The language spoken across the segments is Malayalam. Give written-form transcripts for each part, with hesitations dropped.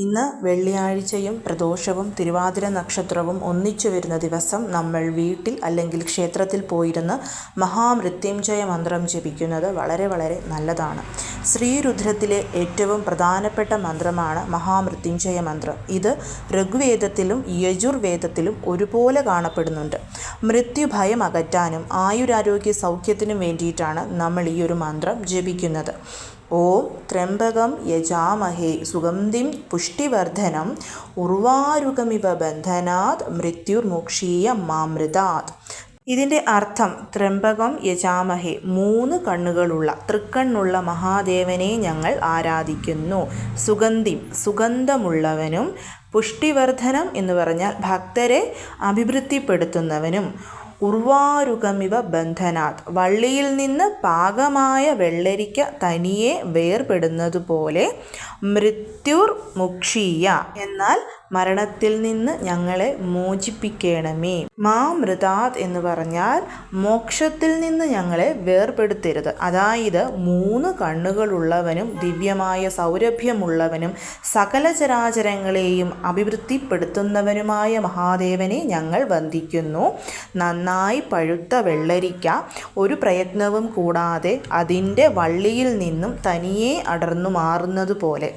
ഇന്ന് വെള്ളിയാഴ്ചയും പ്രദോഷവും തിരുവാതിര നക്ഷത്രവും ഒന്നിച്ചു വരുന്ന ദിവസം നമ്മൾ വീട്ടിൽ അല്ലെങ്കിൽ ക്ഷേത്രത്തിൽ പോയിരുന്ന് മഹാമൃത്യുഞ്ജയ മന്ത്രം ജപിക്കുന്നത് വളരെ വളരെ നല്ലതാണ്. ശ്രീരുദ്രത്തിലെ ഏറ്റവും പ്രധാനപ്പെട്ട മന്ത്രമാണ് മഹാമൃത്യുഞ്ജയ മന്ത്രം. ഇത് ഋഗ്വേദത്തിലും യജുർവേദത്തിലും ഒരുപോലെ കാണപ്പെടുന്നുണ്ട്. മൃത്യുഭയം അകറ്റാനും ആയുരാരോഗ്യ സൗഖ്യത്തിനും വേണ്ടിയിട്ടാണ് നമ്മൾ ഈ ഒരു മന്ത്രം ജപിക്കുന്നത്. ഓം ത്രംബകം യജാമഹേ സുഗന്ധിം പുഷ്ടിവർദ്ധനം ഉർവാരുകമിവ ബന്ധനാത് മൃത്യുർമുക്ഷീയ മാമൃതാത്. ഇതിൻ്റെ അർത്ഥം ത്രംബകം യജാമഹേ, 3 കണ്ണുകളുള്ള തൃക്കണ്ണുള്ള മഹാദേവനെ ഞങ്ങൾ ആരാധിക്കുന്നു. സുഗന്ധിം, സുഗന്ധമുള്ളവനും. പുഷ്ടിവർദ്ധനം എന്ന് പറഞ്ഞാൽ ഭക്തരെ അഭിവൃദ്ധിപ്പെടുത്തുന്നവനും. ഉർവാരുകമിവ ബന്ധനാത്, വള്ളിയിൽ നിന്ന് പാകമായ വെള്ളരിക്ക തനിയെ വേർപെടുന്നതുപോലെ. മൃത്യുർ മുക്ഷീയ, എന്നാൽ മരണത്തിൽ നിന്ന് ഞങ്ങളെ മോചിപ്പിക്കണമേ. മാമൃതാത് എന്ന് പറഞ്ഞാൽ മോക്ഷത്തിൽ നിന്ന് ഞങ്ങളെ വേർപെടുത്തരുത്. അതായത് 3 കണ്ണുകളുള്ളവനും ദിവ്യമായ സൗരഭ്യമുള്ളവനും സകല ചരാചരങ്ങളെയും അഭിവൃദ്ധിപ്പെടുത്തുന്നവനുമായ മഹാദേവനെ ഞങ്ങൾ വന്ദിക്കുന്നു. നന്നായി പഴുത്ത വെള്ളരിക്ക ഒരു പ്രയത്നവും കൂടാതെ അതിൻ്റെ വള്ളിയിൽ നിന്നും തനിയെ അടർന്നു മാറുന്നതുപോലെ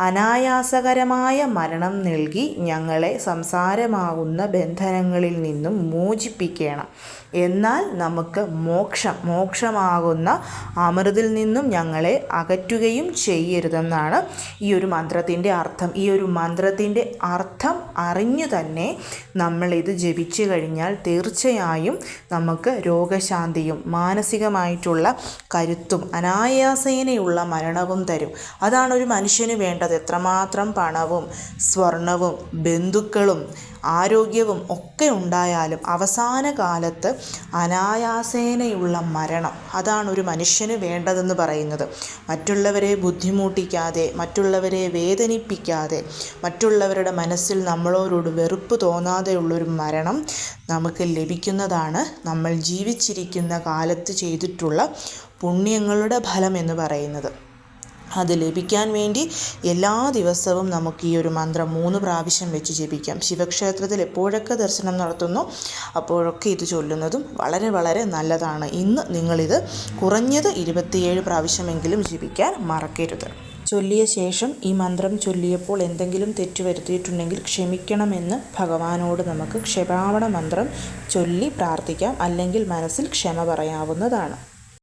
അനായാസകരമായ മരണം നൽകി ഞങ്ങളെ സംസാരമാകുന്ന ബന്ധനങ്ങളിൽ നിന്നും മോചിപ്പിക്കണം. എന്നാൽ നമുക്ക് മോക്ഷമാകുന്ന അമൃതിൽ നിന്നും ഞങ്ങളെ അകറ്റുകയും ചെയ്യരുതെന്നാണ് ഈ ഒരു മന്ത്രത്തിൻ്റെ അർത്ഥം. ഈ ഒരു മന്ത്രത്തിൻ്റെ അർത്ഥം അറിഞ്ഞു തന്നെ നമ്മളിത് ജപിച്ചു കഴിഞ്ഞാൽ തീർച്ചയായും നമുക്ക് രോഗശാന്തിയും മാനസികമായിട്ടുള്ള കരുത്തും അനായാസേനയുള്ള മരണവും തരും. അതാണ് ഒരു മനുഷ്യന് വേണ്ടത്. എത്രമാത്രം പണവും സ്വർണവും ബന്ധുക്കളും ആരോഗ്യവും ഒക്കെ ഉണ്ടായാലും അവസാന കാലത്ത് അനായാസേനയുള്ള മരണം, അതാണ് ഒരു മനുഷ്യന് വേണ്ടതെന്ന് പറയുന്നത്. മറ്റുള്ളവരെ ബുദ്ധിമുട്ടിക്കാതെ, മറ്റുള്ളവരെ വേദനിപ്പിക്കാതെ, മറ്റുള്ളവരുടെ മനസ്സിൽ നമ്മളോട് വെറുപ്പ് തോന്നാതെയുള്ളൊരു മരണം നമുക്ക് ലഭിക്കുന്നതാണ് നമ്മൾ ജീവിച്ചിരിക്കുന്ന കാലത്ത് ചെയ്തിട്ടുള്ള പുണ്യങ്ങളുടെ ഫലം എന്ന് പറയുന്നത്. അത് ലഭിക്കാൻ വേണ്ടി എല്ലാ ദിവസവും നമുക്ക് ഈ ഒരു മന്ത്രം 3 പ്രാവശ്യം വെച്ച് ജപിക്കാം. ശിവക്ഷേത്രത്തിൽ എപ്പോഴൊക്കെ ദർശനം നടത്തുന്നു അപ്പോഴൊക്കെ ഇത് ചൊല്ലുന്നതും വളരെ വളരെ നല്ലതാണ്. ഇന്ന് നിങ്ങളിത് കുറഞ്ഞത് 27 പ്രാവശ്യമെങ്കിലും ജപിക്കാൻ മറക്കരുത്. ചൊല്ലിയ ശേഷം ഈ മന്ത്രം ചൊല്ലിയപ്പോൾ എന്തെങ്കിലും തെറ്റ് വരുത്തിയിട്ടുണ്ടെങ്കിൽ ക്ഷമിക്കണമെന്ന് ഭഗവാനോട് നമുക്ക് ക്ഷമാപണ മന്ത്രം ചൊല്ലി പ്രാർത്ഥിക്കാം. അല്ലെങ്കിൽ മനസ്സിൽ ക്ഷമ പറയാവുന്നതാണ്.